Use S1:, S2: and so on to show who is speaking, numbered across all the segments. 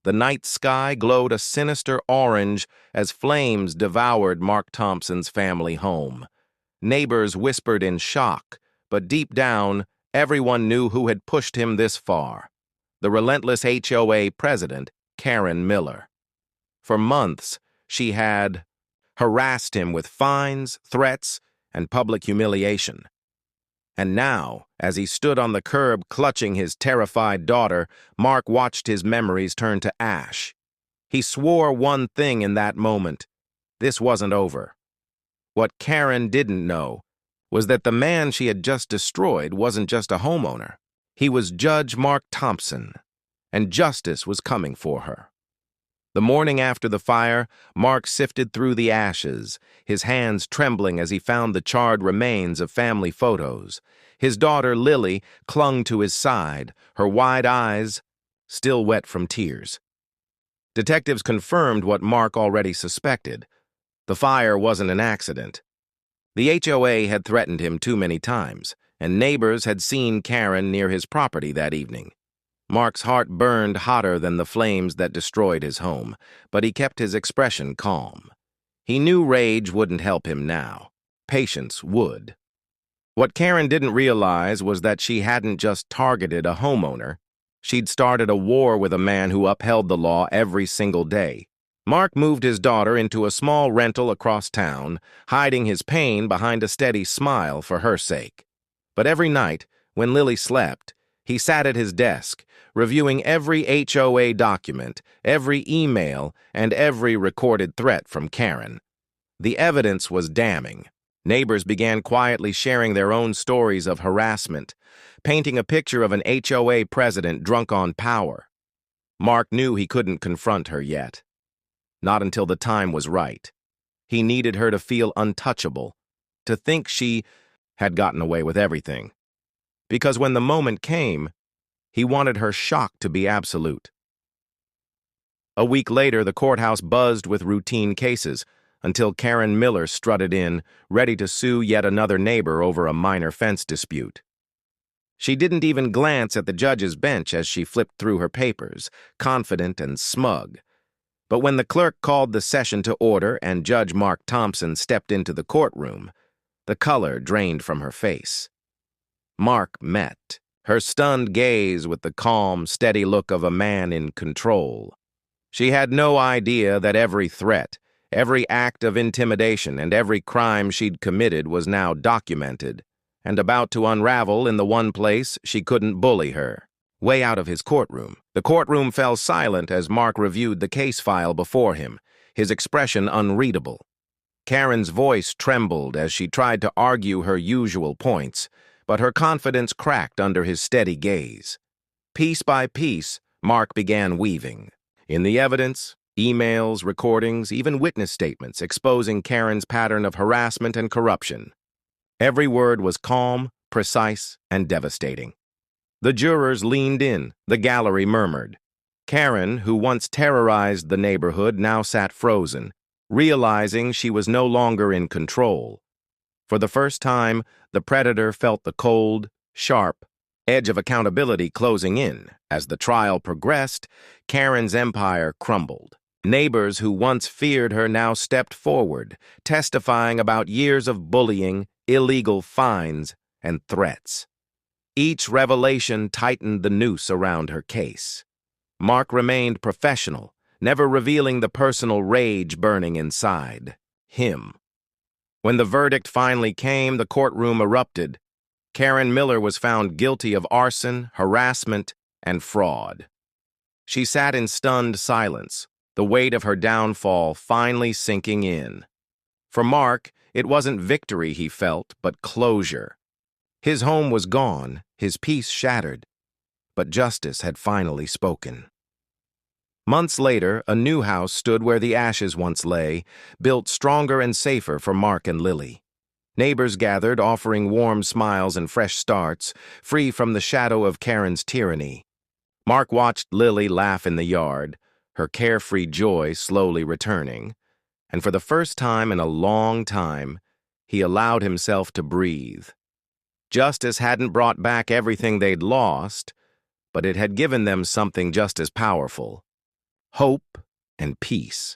S1: The night sky glowed a sinister orange as flames devoured Mark Thompson's family home. Neighbors whispered in shock, but deep down, everyone knew who had pushed him this far: the relentless HOA president, Karen Miller. For months, she had harassed him with fines, threats, and public humiliation. And now, as he stood on the curb clutching his terrified daughter, Mark watched his memories turn to ash. He swore one thing in that moment: this wasn't over. What Karen didn't know was that the man she had just destroyed wasn't just a homeowner. He was Judge Mark Thompson, and justice was coming for her. The morning after the fire, Mark sifted through the ashes, his hands trembling as he found the charred remains of family photos. His daughter, Lily, clung to his side, her wide eyes still wet from tears. Detectives confirmed what Mark already suspected. The fire wasn't an accident. The HOA had threatened him too many times, and neighbors had seen Karen near his property that evening. Mark's heart burned hotter than the flames that destroyed his home, but he kept his expression calm. He knew rage wouldn't help him now. Patience would. What Karen didn't realize was that she hadn't just targeted a homeowner. She'd started a war with a man who upheld the law every single day. Mark moved his daughter into a small rental across town, hiding his pain behind a steady smile for her sake. But every night, when Lily slept, he sat at his desk, reviewing every HOA document, every email, and every recorded threat from Karen. The evidence was damning. Neighbors began quietly sharing their own stories of harassment, painting a picture of an HOA president drunk on power. Mark knew he couldn't confront her yet. Not until the time was right. He needed her to feel untouchable, to think she had gotten away with everything. Because when the moment came, he wanted her shock to be absolute. A week later, the courthouse buzzed with routine cases until Karen Miller strutted in, ready to sue yet another neighbor over a minor fence dispute. She didn't even glance at the judge's bench as she flipped through her papers, confident and smug. But when the clerk called the session to order and Judge Mark Thompson stepped into the courtroom, the color drained from her face. Mark met her stunned gaze with the calm, steady look of a man in control. She had no idea that every threat, every act of intimidation, and every crime she'd committed was now documented and about to unravel in the one place she couldn't bully her. Way out of his courtroom, the courtroom fell silent as Mark reviewed the case file before him, his expression unreadable. Karen's voice trembled as she tried to argue her usual points, but her confidence cracked under his steady gaze. Piece by piece, Mark began weaving. In the evidence, emails, recordings, even witness statements exposing Karen's pattern of harassment and corruption. Every word was calm, precise, and devastating. The jurors leaned in, the gallery murmured. Karen, who once terrorized the neighborhood, now sat frozen, realizing she was no longer in control. For the first time, the predator felt the cold, sharp edge of accountability closing in. As the trial progressed, Karen's empire crumbled. Neighbors who once feared her now stepped forward, testifying about years of bullying, illegal fines, and threats. Each revelation tightened the noose around her case. Mark remained professional, never revealing the personal rage burning inside him. When the verdict finally came, the courtroom erupted. Karen Miller was found guilty of arson, harassment, and fraud. She sat in stunned silence, the weight of her downfall finally sinking in. For Mark, it wasn't victory he felt, but closure. His home was gone, his peace shattered, but justice had finally spoken. Months later, a new house stood where the ashes once lay, built stronger and safer for Mark and Lily. Neighbors gathered, offering warm smiles and fresh starts, free from the shadow of Karen's tyranny. Mark watched Lily laugh in the yard, her carefree joy slowly returning, and for the first time in a long time, he allowed himself to breathe. Justice hadn't brought back everything they'd lost, but it had given them something just as powerful: hope, and peace.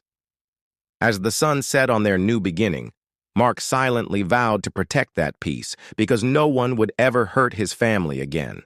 S1: As the sun set on their new beginning, Mark silently vowed to protect that peace because no one would ever hurt his family again.